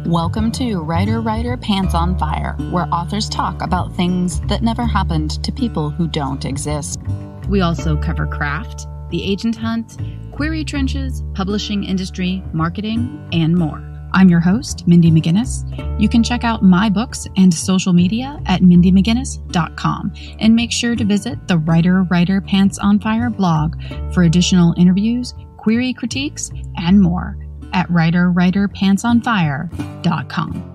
Welcome to Writer Pants on Fire, where authors talk about things that never happened to people who don't exist. We also cover craft, the agent hunt, query trenches, publishing industry, marketing, and more. I'm your host, Mindy McGinnis. You can check out my books and social media at mindymcginnis.com, and make sure to visit the Writer Pants on Fire blog for additional interviews, query critiques, and more at writerpantsonfire.com.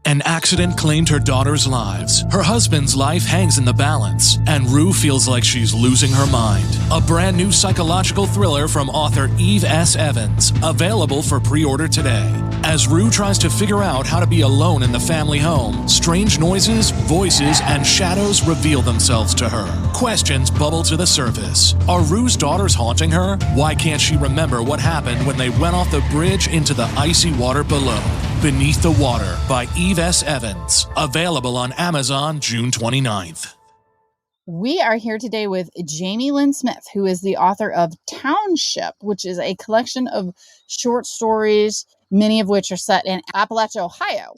An accident claimed her daughter's lives. Her husband's life hangs in the balance, and Rue feels like she's losing her mind. A brand new psychological thriller from author Eve S. Evans, available for pre-order today. As Rue tries to figure out how to be alone in the family home, strange noises, voices, and shadows reveal themselves to her. Questions bubble to the surface. Are Rue's daughters haunting her? Why can't she remember what happened when they went off the bridge into the icy water below? Beneath the Water by Eve S. Evans. Available on Amazon June 29th. We are here today with Jamie Lyn Smith, who is the author of Township, which is a collection of short stories, many of which are set in Appalachia, Ohio.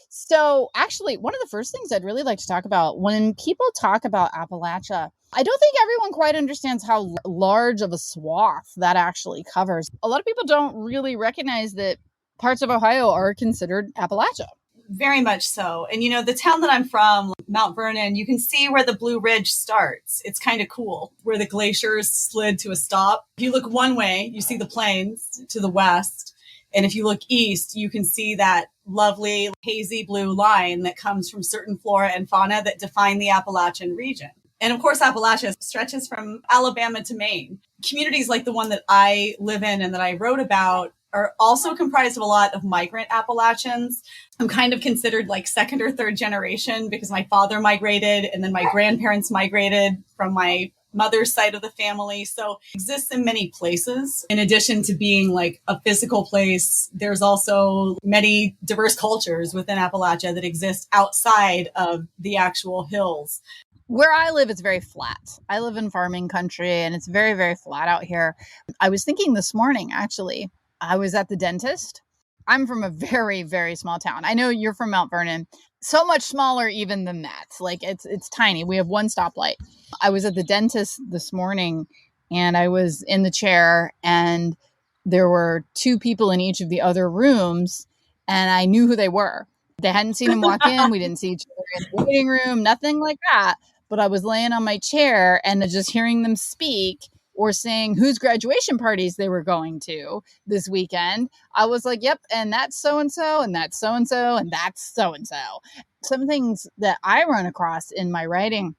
So actually, one of the first things I'd really like to talk about when people talk about Appalachia, I don't think everyone quite understands how large of a swath that actually covers. A lot of people don't really recognize that parts of Ohio are considered Appalachia. Very much so. And, the town that I'm from, Mount Vernon, you can see where the Blue Ridge starts. It's kind of cool where the glaciers slid to a stop. If you look one way, you see the plains to the west. And if you look east, you can see that lovely hazy blue line that comes from certain flora and fauna that define the Appalachian region. And of course, Appalachia stretches from Alabama to Maine. Communities like the one that I live in and that I wrote about are also comprised of a lot of migrant Appalachians. I'm kind of considered like second or third generation because my father migrated and then my grandparents migrated from my mother's side of the family. So it exists in many places. In addition to being like a physical place, there's also many diverse cultures within Appalachia that exist outside of the actual hills. Where I live, it's very flat. I live in farming country and it's very, very flat out here. I was thinking this morning, actually, I was at the dentist. I'm from a very, very small town. I know you're from Mount Vernon. So much smaller even than that. Like it's tiny. We have one stoplight. I was at the dentist this morning and I was in the chair and there were two people in each of the other rooms and I knew who they were. They hadn't seen him walk in. We didn't see each other in the waiting room, nothing like that. But I was laying on my chair and just hearing them speak or saying whose graduation parties they were going to this weekend. I was like, yep, and that's so-and-so, and that's so-and-so, and that's so-and-so. Some things that I run across in my writing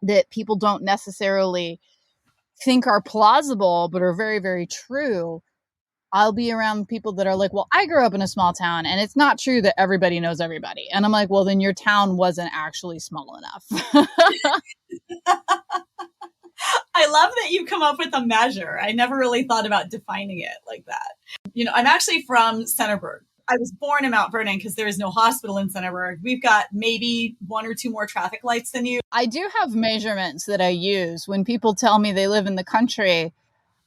that people don't necessarily think are plausible, but are very, very true. I'll be around people that are like, well, I grew up in a small town, and it's not true that everybody knows everybody. And I'm like, well, then your town wasn't actually small enough. I love that you come up with a measure. I never really thought about defining it like that. I'm actually from Centerburg. I was born in Mount Vernon because there is no hospital in Centerburg. We've got maybe one or two more traffic lights than you. I do have measurements that I use. When people tell me they live in the country,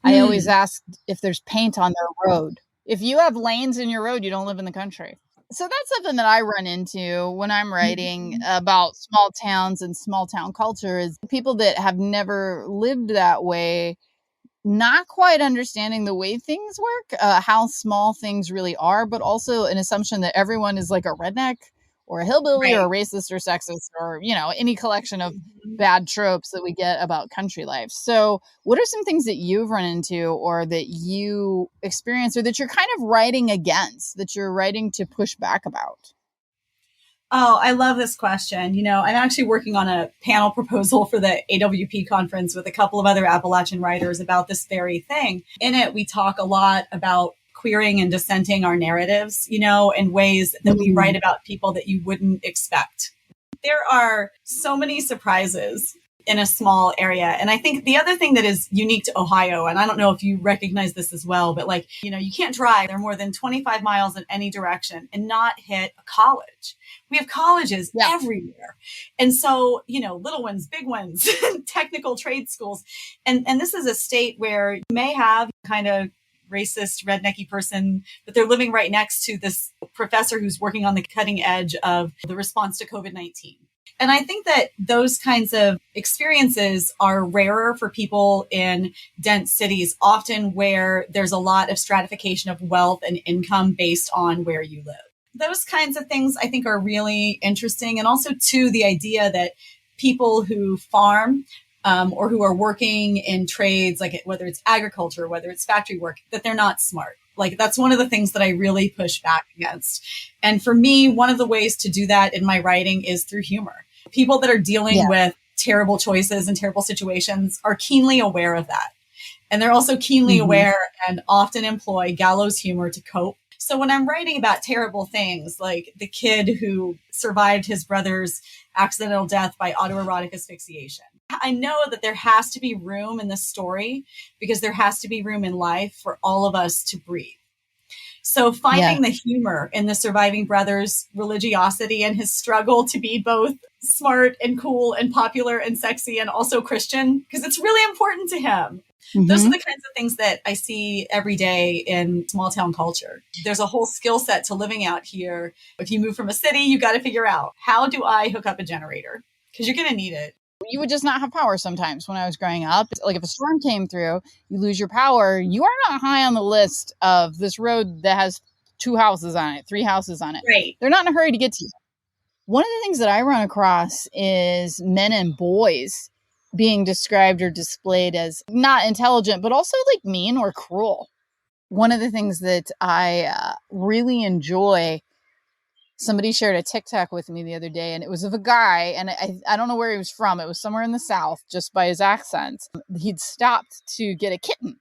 I always ask if there's paint on their road. If you have lanes in your road, you don't live in the country. So that's something that I run into when I'm writing about small towns and small town culture is people that have never lived that way, not quite understanding the way things work, how small things really are, but also an assumption that everyone is like a redneck or a hillbilly or a racist or sexist or, any collection of bad tropes that we get about country life. So what are some things that you've run into or that you experience or that you're kind of writing against, that you're writing to push back about? Oh, I love this question. I'm actually working on a panel proposal for the AWP conference with a couple of other Appalachian writers about this very thing. In it, we talk a lot about queering and dissenting our narratives, in ways that we write about people that you wouldn't expect. There are so many surprises in a small area. And I think the other thing that is unique to Ohio, and I don't know if you recognize this as well, but you can't drive there more than 25 miles in any direction and not hit a college. We have colleges everywhere. And so, little ones, big ones, technical trade schools. And this is a state where you may have kind of racist, rednecky person, but they're living right next to this professor who's working on the cutting edge of the response to COVID-19. And I think that those kinds of experiences are rarer for people in dense cities, often where there's a lot of stratification of wealth and income based on where you live. Those kinds of things I think are really interesting. And also, too, the idea that people who farm or who are working in trades, like whether it's agriculture, whether it's factory work, that they're not smart. Like, that's one of the things that I really push back against. And for me, one of the ways to do that in my writing is through humor. People that are dealing with terrible choices and terrible situations are keenly aware of that. And they're also keenly aware and often employ gallows humor to cope. So when I'm writing about terrible things, like the kid who survived his brother's accidental death by autoerotic asphyxiation, I know that there has to be room in the story because there has to be room in life for all of us to breathe. So finding the humor in the surviving brother's religiosity and his struggle to be both smart and cool and popular and sexy and also Christian, because it's really important to him. Those are the kinds of things that I see every day in small town culture. There's a whole skill set to living out here. If you move from a city, you got to figure out, how do I hook up a generator? Because you're going to need it. You would just not have power sometimes when I was growing up. Like if a storm came through, you lose your power. You are not high on the list of this road that has 2 houses on it, 3 houses on it. Right. They're not in a hurry to get to you. One of the things that I run across is men and boys being described or displayed as not intelligent, but also like mean or cruel. One of the things that I really enjoy, somebody shared a TikTok with me the other day, and it was of a guy, and I don't know where he was from. It was somewhere in the South, just by his accent. He'd stopped to get a kitten.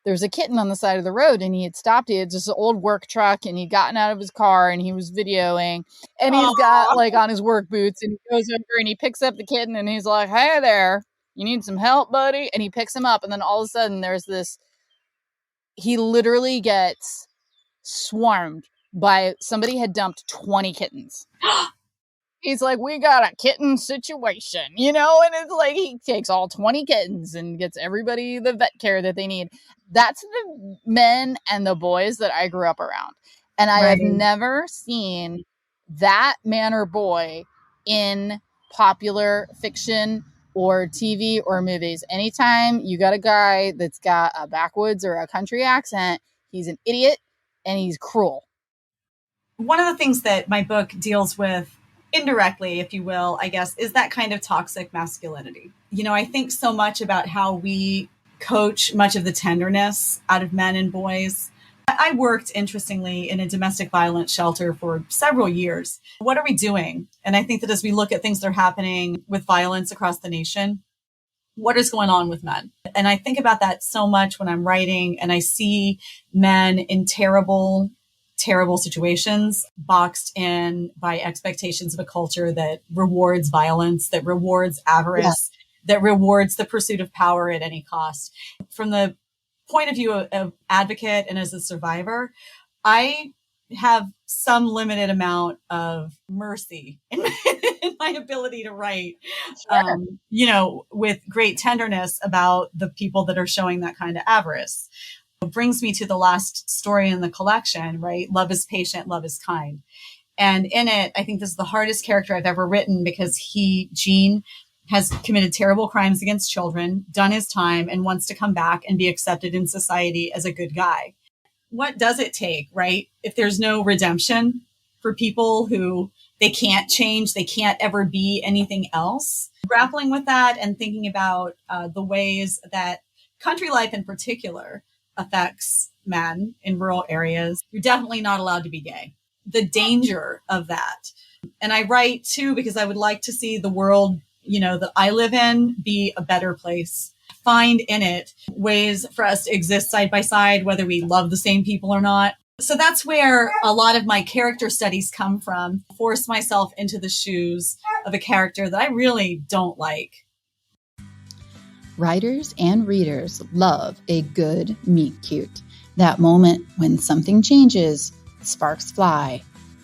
There was a kitten on the side of the road, and he had stopped. He had just an old work truck, and he'd gotten out of his car, and he was videoing, and he's got like on his work boots, and he goes over and he picks up the kitten, and he's like, "Hey there, you need some help, buddy?" And he picks him up, and then all of a sudden there's this, he literally gets swarmed by somebody had dumped 20 kittens. He's like, "We got a kitten situation," and it's like he takes all 20 kittens and gets everybody the vet care that they need. That's the men and the boys that I grew up around. And I have never seen that man or boy in popular fiction or TV or movies. Anytime you got a guy that's got a backwoods or a country accent, he's an idiot and he's cruel. One of the things that my book deals with indirectly, if you will, I guess, is that kind of toxic masculinity. I think so much about how we coach much of the tenderness out of men and boys. I worked, interestingly, in a domestic violence shelter for several years. What are we doing? And I think that as we look at things that are happening with violence across the nation, what is going on with men? And I think about that so much when I'm writing, and I see men in terrible situations, boxed in by expectations of a culture that rewards violence, that rewards avarice, that rewards the pursuit of power at any cost. From the point of view of advocate and as a survivor, I have some limited amount of mercy in my ability to write, with great tenderness about the people that are showing that kind of avarice. It brings me to the last story in the collection, right? Love is patient, love is kind. And in it, I think this is the hardest character I've ever written because Gene, has committed terrible crimes against children, done his time, and wants to come back and be accepted in society as a good guy. What does it take, right? If there's no redemption for people who they can't change, they can't ever be anything else. Grappling with that and thinking about the ways that country life in particular affects men in rural areas. You're definitely not allowed to be gay. The danger of that. And I write too, because I would like to see the world, that I live in be a better place. Find in it ways for us to exist side by side, whether we love the same people or not. So that's where a lot of my character studies come from. Force myself into the shoes of a character that I really don't like. Writers and readers love a good meet cute. That moment when something changes, sparks fly,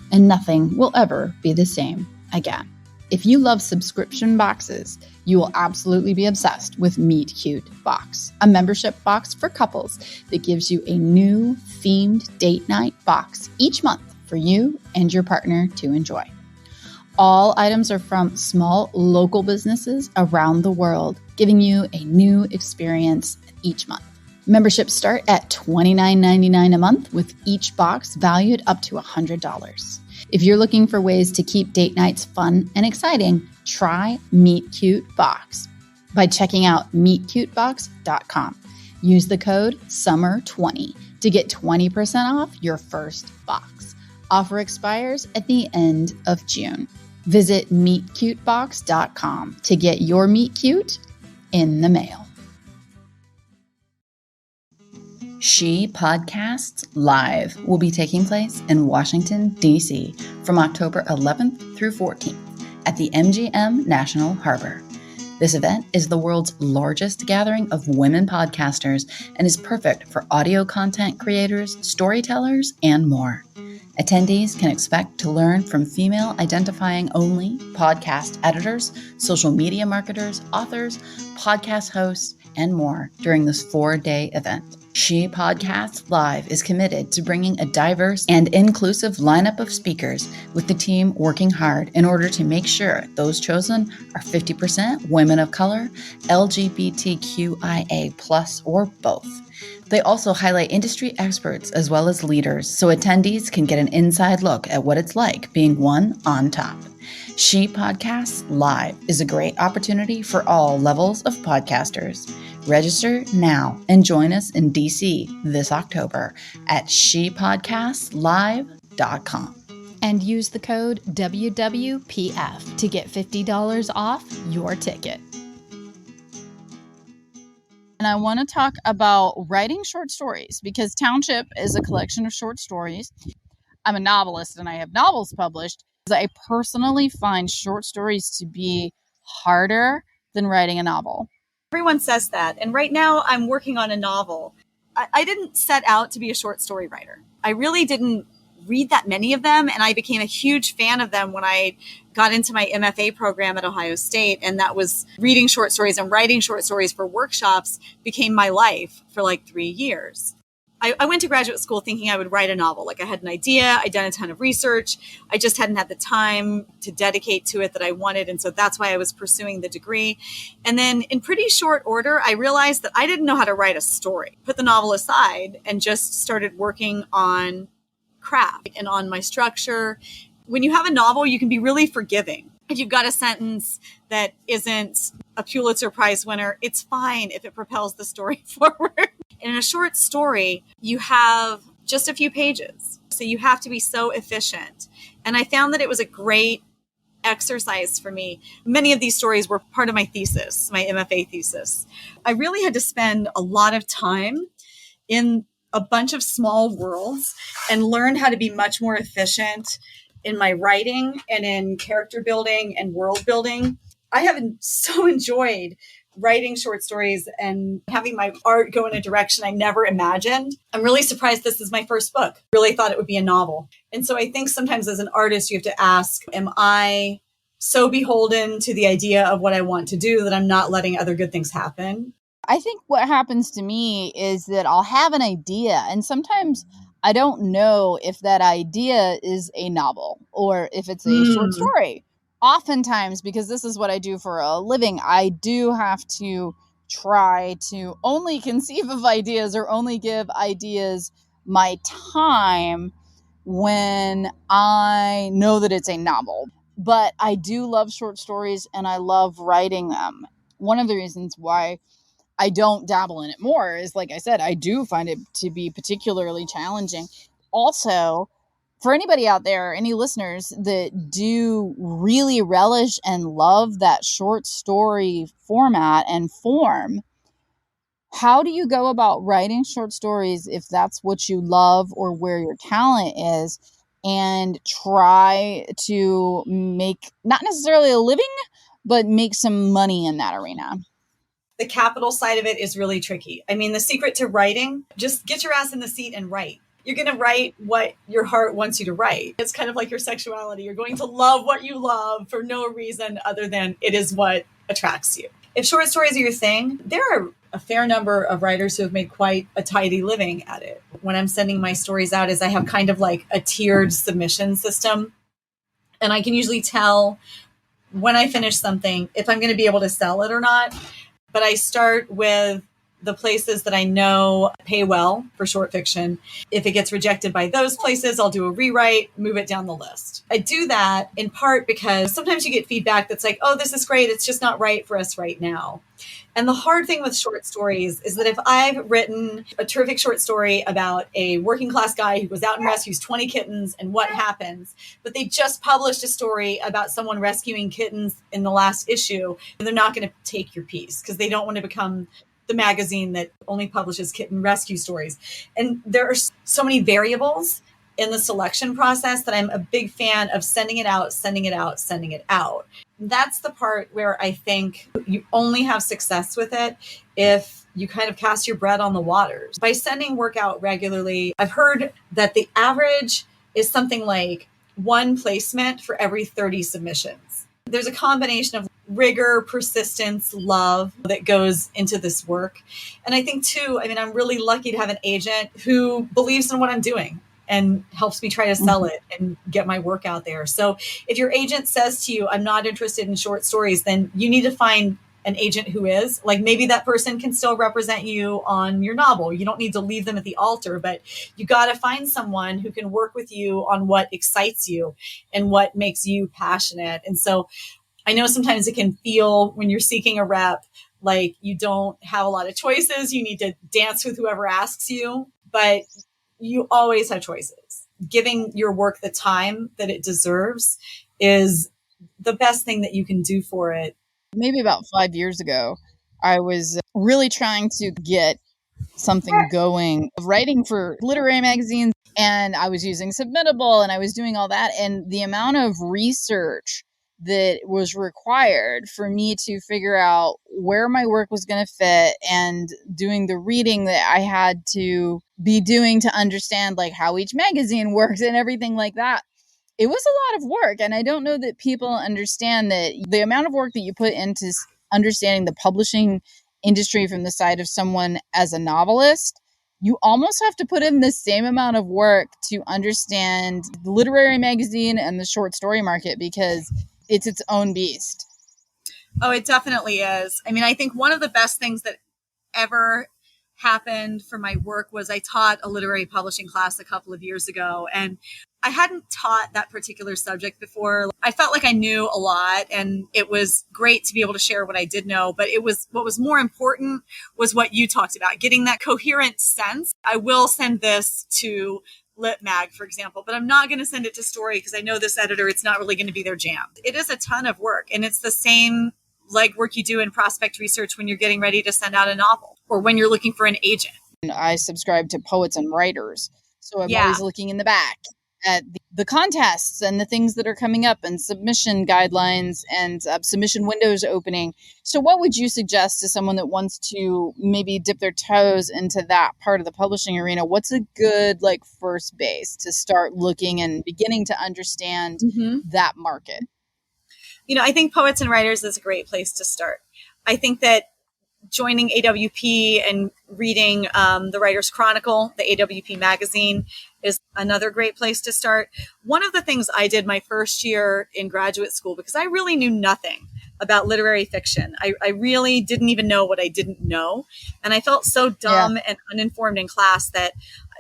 and nothing will ever be the same again. If you love subscription boxes, you will absolutely be obsessed with Meet Cute Box, a membership box for couples that gives you a new themed date night box each month for you and your partner to enjoy. All items are from small local businesses around the world, giving you a new experience each month. Memberships start at $29.99 a month, with each box valued up to $100. If you're looking for ways to keep date nights fun and exciting, try Meet Cute Box by checking out meetcutebox.com. Use the code SUMMER20 to get 20% off your first box. Offer expires at the end of June. Visit meetcutebox.com to get your Meet Cute in the mail. ShePodcasts Live will be taking place in Washington, D.C. from October 11th through 14th at the MGM National Harbor. This event is the world's largest gathering of women podcasters and is perfect for audio content creators, storytellers, and more. Attendees can expect to learn from female identifying only podcast editors, social media marketers, authors, podcast hosts, and more during this 4-day event. ShePodcasts Live is committed to bringing a diverse and inclusive lineup of speakers, with the team working hard in order to make sure those chosen are 50% women of color, LGBTQIA+, or both. They also highlight industry experts as well as leaders, so attendees can get an inside look at what it's like being one on top. ShePodcasts Live is a great opportunity for all levels of podcasters. Register now and join us in DC this October at ShePodcastsLive.com. And use the code WWPF to get $50 off your ticket. And I want to talk about writing short stories, because Township is a collection of short stories. I'm a novelist and I have novels published. I personally find short stories to be harder than writing a novel. Everyone says that. And right now I'm working on a novel. I didn't set out to be a short story writer. I really didn't read that many of them. And I became a huge fan of them when I got into my MFA program at Ohio State. And that was reading short stories and writing short stories for workshops became my life for like 3 years. I went to graduate school thinking I would write a novel. Like, I had an idea, I'd done a ton of research. I just hadn't had the time to dedicate to it that I wanted. And so that's why I was pursuing the degree. And then in pretty short order, I realized that I didn't know how to write a story. Put the novel aside and just started working on craft and on my structure. When you have a novel, you can be really forgiving. If you've got a sentence that isn't a Pulitzer Prize winner, it's fine if it propels the story forward. In a short story, you have just a few pages. So you have to be so efficient. And I found that it was a great exercise for me. Many of these stories were part of my thesis, my MFA thesis. I really had to spend a lot of time in a bunch of small worlds and learn how to be much more efficient in my writing and in character building and world building. I have so enjoyed writing short stories and having my art go in a direction I never imagined. I'm really surprised this is my first book. Really thought it would be a novel. And so I think sometimes as an artist, you have to ask, am I so beholden to the idea of what I want to do that I'm not letting other good things happen? I think what happens to me is that I'll have an idea, and sometimes I don't know if that idea is a novel or if it's a short story. Oftentimes, because this is what I do for a living, I do have to try to only conceive of ideas or only give ideas my time when I know that it's a novel. But I do love short stories and I love writing them. One of the reasons why I don't dabble in it more is, like I said, I do find it to be particularly challenging. Also, for anybody out there, any listeners that do really relish and love that short story format and form, how do you go about writing short stories if that's what you love or where your talent is, and try to make not necessarily a living, but make some money in that arena? The capital side of it is really tricky. I mean, the secret to writing, just get your ass in the seat and write. You're going to write what your heart wants you to write. It's kind of like your sexuality. You're going to love what you love for no reason other than it is what attracts you. If short stories are your thing, there are a fair number of writers who have made quite a tidy living at it. When I'm sending my stories out, is I have kind of like a tiered submission system. And I can usually tell when I finish something if I'm going to be able to sell it or not. But I start with the places that I know pay well for short fiction. If it gets rejected by those places, I'll do a rewrite, move it down the list. I do that in part because sometimes you get feedback that's like, oh, this is great. It's just not right for us right now. And the hard thing with short stories is that if I've written a terrific short story about a working class guy who goes out and rescues 20 kittens and what happens, but they just published a story about someone rescuing kittens in the last issue, and they're not going to take your piece because they don't want to become the magazine that only publishes kitten rescue stories. And there are so many variables in the selection process that I'm a big fan of sending it out. That's the part where I think you only have success with it if you kind of cast your bread on the waters. By sending work out regularly, I've heard that the average is something like one placement for every 30 submissions. There's a combination of rigor, persistence, love that goes into this work. And I think too, I'm really lucky to have an agent who believes in what I'm doing and helps me try to sell it and get my work out there. So if your agent says to you, I'm not interested in short stories, then you need to find an agent who is. Like, maybe that person can still represent you on your novel. You don't need to leave them at the altar, but you got to find someone who can work with you on what excites you and what makes you passionate. And so I know sometimes it can feel when you're seeking a rep like you don't have a lot of choices. You need to dance with whoever asks you, but you always have choices. Giving your work the time that it deserves is the best thing that you can do for it. Maybe about 5 years ago, I was really trying to get something going, writing for literary magazines, and I was using Submittable and I was doing all that. And the amount of research that was required for me to figure out where my work was going to fit and doing the reading that I had to be doing to understand like how each magazine works and everything like that. It was a lot of work. And I don't know that people understand that the amount of work that you put into understanding the publishing industry from the side of someone as a novelist, you almost have to put in the same amount of work to understand the literary magazine and the short story market, because it's its own beast. Oh, it definitely is. I think one of the best things that ever happened for my work was I taught a literary publishing class a couple of years ago, and I hadn't taught that particular subject before. I felt like I knew a lot, and it was great to be able to share what I did know. But what was more important was what you talked about, getting that coherent sense. I will send this to Lit Mag, for example, but I'm not going to send it to Story because I know this editor, it's not really going to be their jam. It is a ton of work, and it's the same legwork you do in prospect research when you're getting ready to send out a novel or when you're looking for an agent. I subscribe to Poets and Writers, so I'm always looking in the back at the contests and the things that are coming up and submission guidelines and submission windows opening. So what would you suggest to someone that wants to maybe dip their toes into that part of the publishing arena? What's a good first base to start looking and beginning to understand that market? I think Poets and Writers is a great place to start. I think that joining AWP and reading the Writer's Chronicle, the AWP magazine, is another great place to start. One of the things I did my first year in graduate school, because I really knew nothing about literary fiction. I really didn't even know what I didn't know. And I felt so dumb and uninformed in class that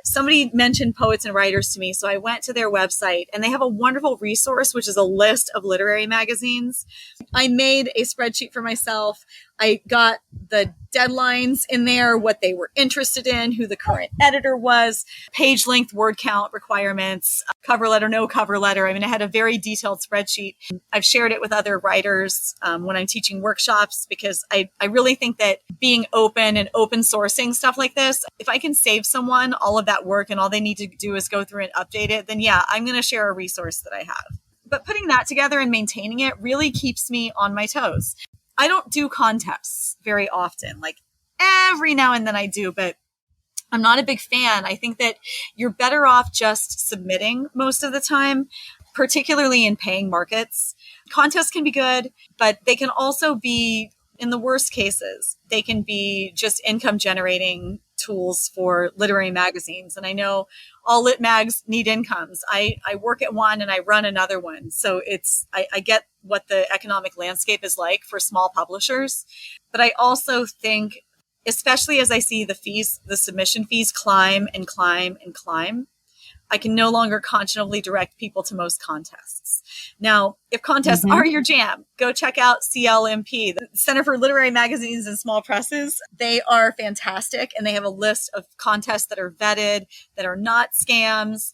somebody mentioned Poets and Writers to me. So I went to their website, and they have a wonderful resource, which is a list of literary magazines. I made a spreadsheet for myself. I got the deadlines in there, what they were interested in, who the current editor was, page length, word count requirements, cover letter, no cover letter. I had a very detailed spreadsheet. I've shared it with other writers when I'm teaching workshops, because I really think that being open and open sourcing stuff like this, if I can save someone all of that work and all they need to do is go through and update it, then I'm going to share a resource that I have. But putting that together and maintaining it really keeps me on my toes. I don't do contests very often. Every now and then I do, but I'm not a big fan. I think that you're better off just submitting most of the time, particularly in paying markets. Contests can be good, but they can also be, in the worst cases, they can be just income generating tools for literary magazines. And I know all lit mags need incomes. I work at one and I run another one. So I get what the economic landscape is like for small publishers. But I also think, especially as I see the submission fees climb and climb and climb, I can no longer conscionably direct people to most contests. Now, if contests are your jam, go check out CLMP, the Center for Literary Magazines and Small Presses. They are fantastic, and they have a list of contests that are vetted, that are not scams,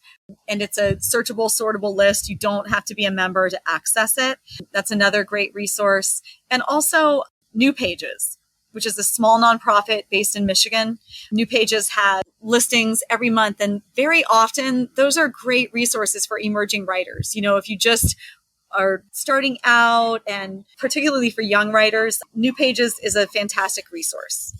and it's a searchable, sortable list. You don't have to be a member to access it. That's another great resource. And also New Pages, which is a small nonprofit based in Michigan. New Pages has listings every month, and very often those are great resources for emerging writers. You know, if you just are starting out, and particularly for young writers, New Pages is a fantastic resource.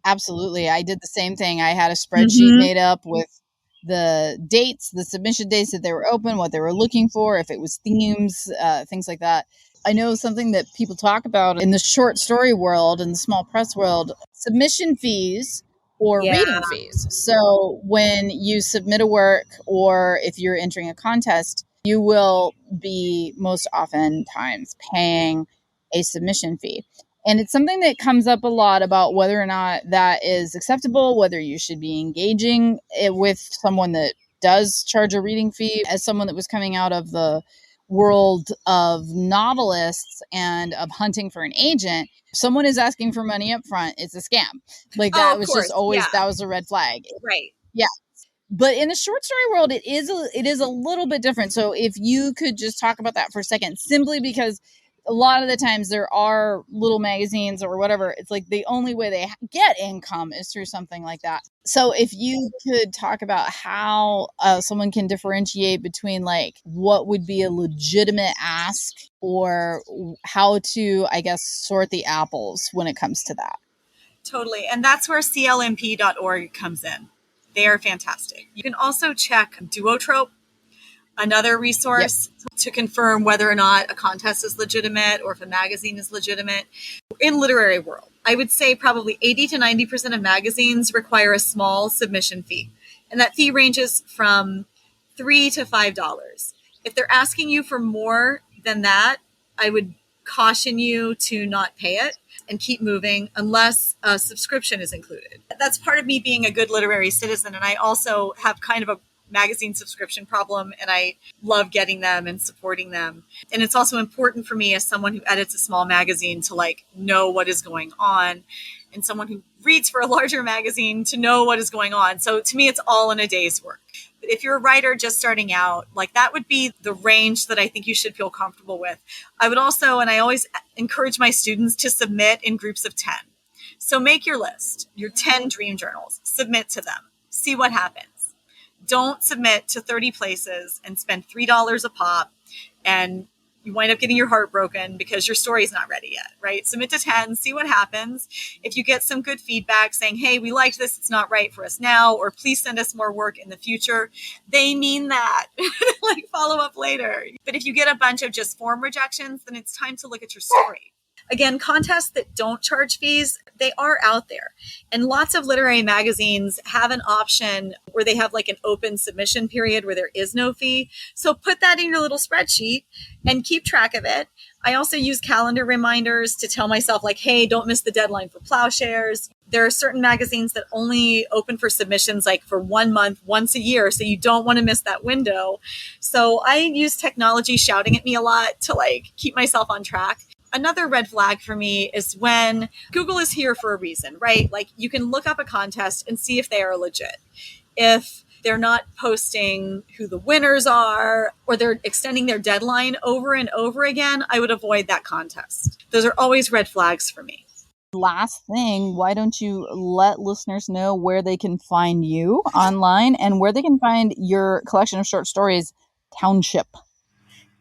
Absolutely. I did the same thing. I had a spreadsheet made up with the dates, the submission dates that they were open, what they were looking for, if it was themes, things like that. I know something that people talk about in the short story world and the small press world, submission fees or reading fees. So when you submit a work, or if you're entering a contest, you will be most oftentimes paying a submission fee. And it's something that comes up a lot about whether or not that is acceptable, whether you should be engaging it with someone that does charge a reading fee. As someone that was coming out of the world of novelists and of hunting for an agent, someone is asking for money up front, it's a scam. Like that was just always, that was a red flag. Right. Yeah. But in the short story world, it is a little bit different. So if you could just talk about that for a second, simply because a lot of the times there are little magazines or whatever, it's like the only way they get income is through something like that. So if you could talk about how someone can differentiate between like what would be a legitimate ask, or how to, I guess, sort the apples when it comes to that. Totally. And that's where clmp.org comes in. They are fantastic. You can also check Duotrope, another resource to confirm whether or not a contest is legitimate or if a magazine is legitimate. In literary world, I would say probably 80 to 90% of magazines require a small submission fee. And that fee ranges from $3 to $5. If they're asking you for more than that, I would caution you to not pay it and keep moving unless a subscription is included. That's part of me being a good literary citizen. And I also have kind of a magazine subscription problem, and I love getting them and supporting them. And it's also important for me as someone who edits a small magazine to like know what is going on, and someone who reads for a larger magazine to know what is going on. So to me, it's all in a day's work. But if you're a writer just starting out, like that would be the range that I think you should feel comfortable with. I would also, and I always encourage my students to submit in groups of 10. So make your list, your 10 dream journals, submit to them, see what happens. Don't submit to 30 places and spend $3 a pop, and you wind up getting your heart broken because your story is not ready yet, right? Submit to 10, see what happens. If you get some good feedback saying, hey, we liked this, it's not right for us now, or please send us more work in the future, they mean that. Like follow up later. But if you get a bunch of just form rejections, then it's time to look at your story. Again, contests that don't charge fees, they are out there. And lots of literary magazines have an option where they have like an open submission period where there is no fee. So put that in your little spreadsheet and keep track of it. I also use calendar reminders to tell myself like, hey, don't miss the deadline for Plowshares. There are certain magazines that only open for submissions like for 1 month, once a year. So you don't want to miss that window. So I use technology shouting at me a lot to like keep myself on track. Another red flag for me is when Google is here for a reason, right? Like you can look up a contest and see if they are legit. If they're not posting who the winners are, or they're extending their deadline over and over again, I would avoid that contest. Those are always red flags for me. Last thing, why don't you let listeners know where they can find you online and where they can find your collection of short stories, Township?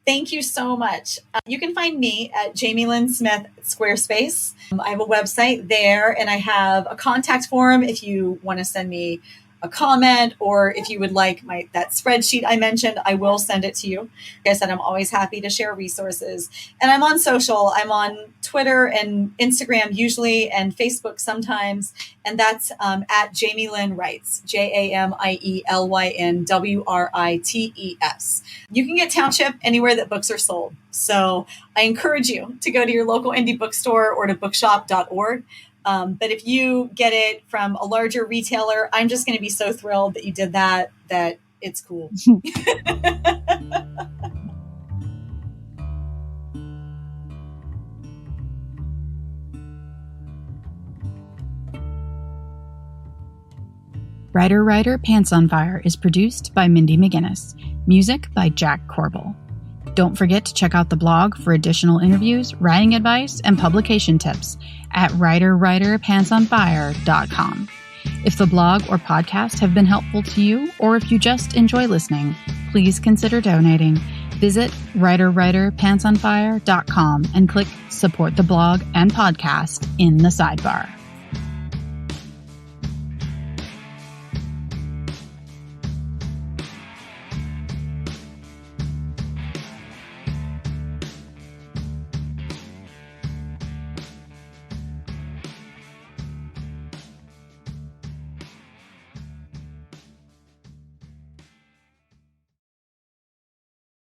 Thank you so much. You can find me at Jamie Lyn Smith Squarespace. I have a website there, and I have a contact form if you want to send me a comment, or if you would like that spreadsheet I mentioned, I will send it to you. Like I said, I'm always happy to share resources. And I'm on social. I'm on Twitter and Instagram usually, and Facebook sometimes. And that's at Jamie Lyn Writes, JamielynWrites. You can get Township anywhere that books are sold. So I encourage you to go to your local indie bookstore or to bookshop.org. But if you get it from a larger retailer, I'm just going to be so thrilled that you did that it's cool. Writer Pants on Fire is produced by Mindy McGinnis. Music by Jack Corbel. Don't forget to check out the blog for additional interviews, writing advice, and publication tips at writerpantsonfire.com. If the blog or podcast have been helpful to you, or if you just enjoy listening, please consider donating. Visit writerpantsonfire.com and click Support the Blog and Podcast in the sidebar.